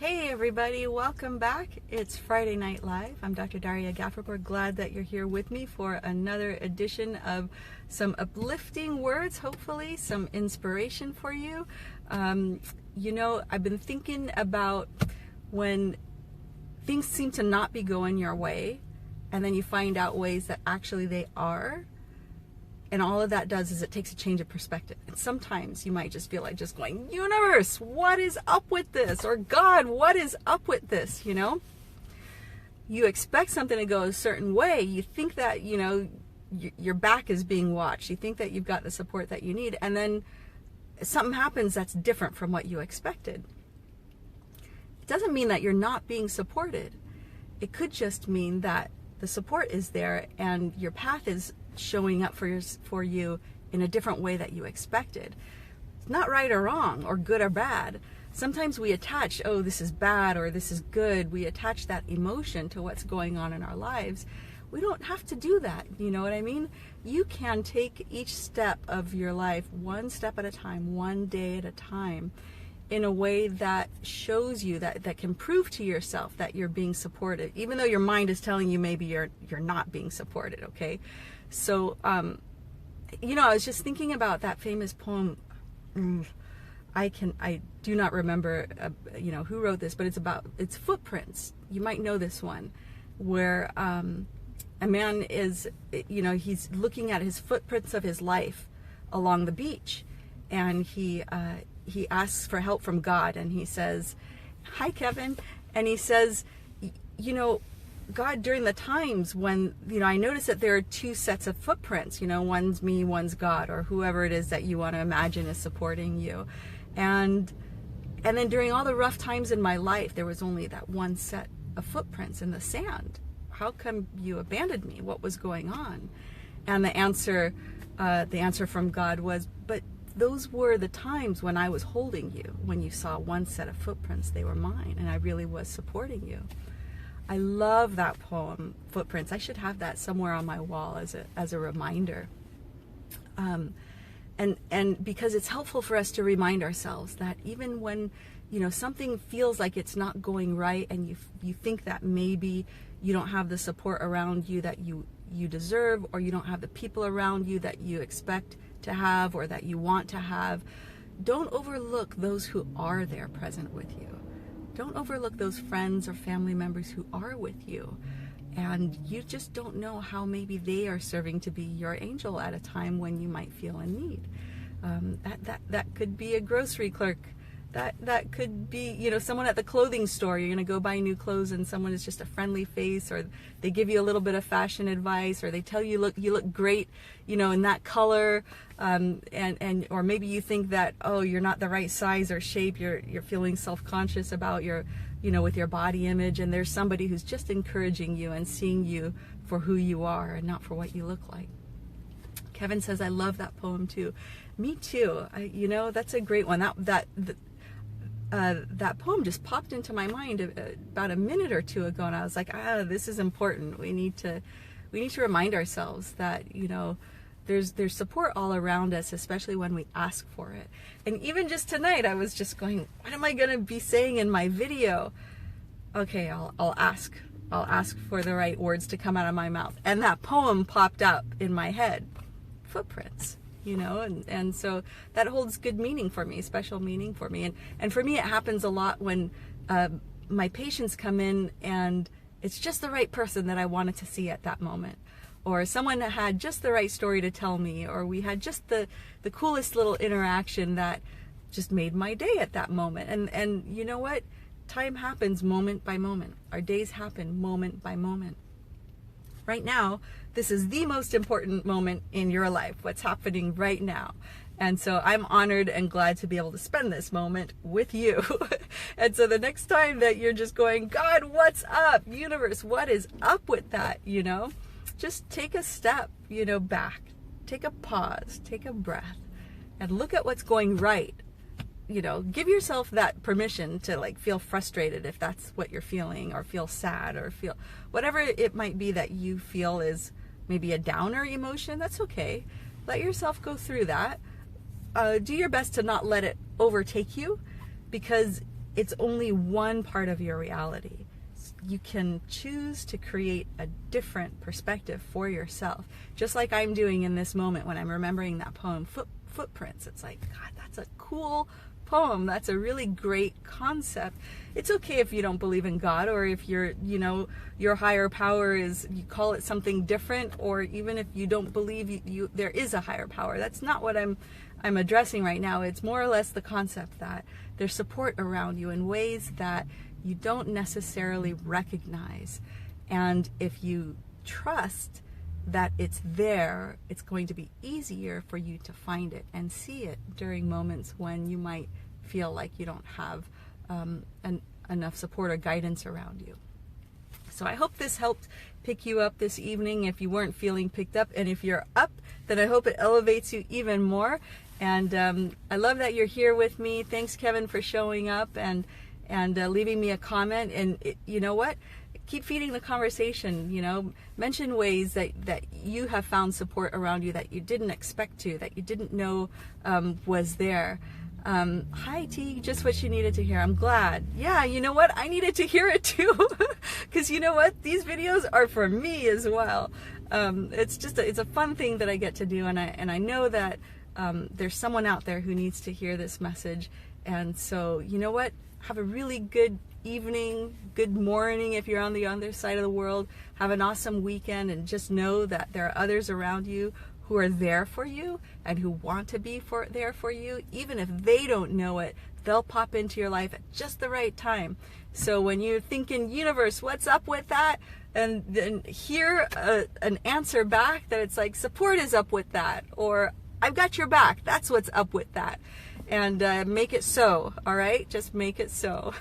Hey everybody, welcome back. It's Friday Night Live. I'm Dr. Darya Ghafourpour. Glad that you're here with me for another edition of some uplifting words, hopefully some inspiration for you. I've been thinking about when things seem to not be going your way, and then you find out ways that actually they are. And all of that does is it takes a change of perspective. And sometimes you might just feel like just going, universe, what is up with this? Or God, what is up with this? You expect something to go a certain way. You think that, your back is being watched. You think that you've got the support that you need. And then something happens that's different from what you expected. It doesn't mean that you're not being supported. It could just mean that the support is there and your path is showing up for you in a different way that you expected. It's not right or wrong or good or bad. Sometimes we attach, oh, this is bad or this is good. We attach that emotion to what's going on in our lives. We don't have to do that. You know what I mean? You can take each step of your life one step at a time, one day at a time, in a way that shows you that can prove to yourself that you're being supported, even though your mind is telling you maybe you're not being supported. Okay. So, I was just thinking about that famous poem. I do not remember, who wrote this, but it's footprints. You might know this one, where a man is, he's looking at his footprints of his life along the beach, and he asks for help from God, and he says, "Hi, Kevin," and he says, God, during the times when, I notice that there are two sets of footprints, one's me, one's God, or whoever it is that you want to imagine is supporting you. And then during all the rough times in my life, there was only that one set of footprints in the sand. How come you abandoned me? What was going on? And the answer from God was, but those were the times when I was holding you. When you saw one set of footprints, they were mine, and I really was supporting you. I love that poem, Footprints. I should have that somewhere on my wall as a reminder. And because it's helpful for us to remind ourselves that even when, something feels like it's not going right, and you think that maybe you don't have the support around you that you deserve, or you don't have the people around you that you expect to have or that you want to have, don't overlook those who are there present with you. Don't overlook those friends or family members who are with you. And you just don't know how maybe they are serving to be your angel at a time when you might feel in need. That could be a grocery clerk. That could be, someone at the clothing store. You're going to go buy new clothes and someone is just a friendly face, or they give you a little bit of fashion advice, or they tell you you look great, in that color. Or maybe you think that, oh, you're not the right size or shape. You're feeling self-conscious about your, with your body image. And there's somebody who's just encouraging you and seeing you for who you are and not for what you look like. Kevin says, I love that poem too. Me too. That's a great one. That poem just popped into my mind about a minute or two ago, and I was like, this is important. We need to remind ourselves that, there's support all around us, especially when we ask for it. And even just tonight, I was just going, what am I going to be saying in my video? Okay, I'll ask for the right words to come out of my mouth. And that poem popped up in my head, Footprints. And so that holds good meaning for me, special meaning for me. And for me, it happens a lot when my patients come in and it's just the right person that I wanted to see at that moment. Or someone that had just the right story to tell me, or we had just the coolest little interaction that just made my day at that moment. And you know what? Time happens moment by moment. Our days happen moment by moment. Right now, this is the most important moment in your life, what's happening right now. And so I'm honored and glad to be able to spend this moment with you. And so the next time that you're just going, God, what's up? Universe, what is up with that? Just take a step, back. Take a pause, take a breath, and look at what's going right. Give yourself that permission to feel frustrated if that's what you're feeling, or feel sad, or feel whatever it might be that you feel is maybe a downer emotion. That's okay. Let yourself go through that. Do your best to not let it overtake you, because it's only one part of your reality. You can choose to create a different perspective for yourself, just like I'm doing in this moment when I'm remembering that poem, Footprints. It's like, God, that's a cool poem. That's a really great concept. It's okay if you don't believe in God, or if you're, your higher power is, you call it something different, or even if you don't believe there is a higher power. That's not what I'm addressing right now. It's more or less the concept that there's support around you in ways that you don't necessarily recognize. And if you trust that it's there, it's going to be easier for you to find it and see it during moments when you might feel like you don't have enough support or guidance around you. So I hope this helped pick you up this evening if you weren't feeling picked up. And if you're up, then I hope it elevates you even more. And I love that you're here with me. Thanks, Kevin, for showing up and leaving me a comment. And you know what? Keep feeding the conversation, mention ways that you have found support around you that you didn't expect to, that you didn't know was there. Hi, T, just what you needed to hear. I'm glad. Yeah, you know what? I needed to hear it too. Because you know what? These videos are for me as well. It's a fun thing that I get to do. And I know that there's someone out there who needs to hear this message. And so, you know what? Have a really good evening, good morning if you're on the other side of the world. Have an awesome weekend, and just know that there are others around you who are there for you and who want to be there for you. Even if they don't know it, they'll pop into your life at just the right time. So when you're thinking, universe, what's up with that? And then hear an answer back that it's like, support is up with that, or I've got your back. That's what's up with that. And make it so, all right? Just make it so.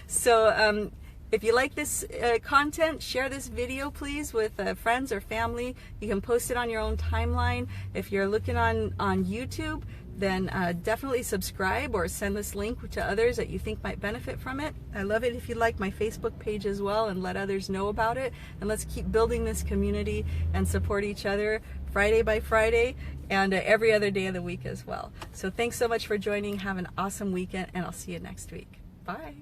So if you like this content, share this video, please, with friends or family. You can post it on your own timeline. If you're looking on YouTube, then definitely subscribe or send this link to others that you think might benefit from it. I love it if you like my Facebook page as well and let others know about it. And let's keep building this community and support each other Friday by Friday and every other day of the week as well. So thanks so much for joining. Have an awesome weekend, and I'll see you next week. Bye.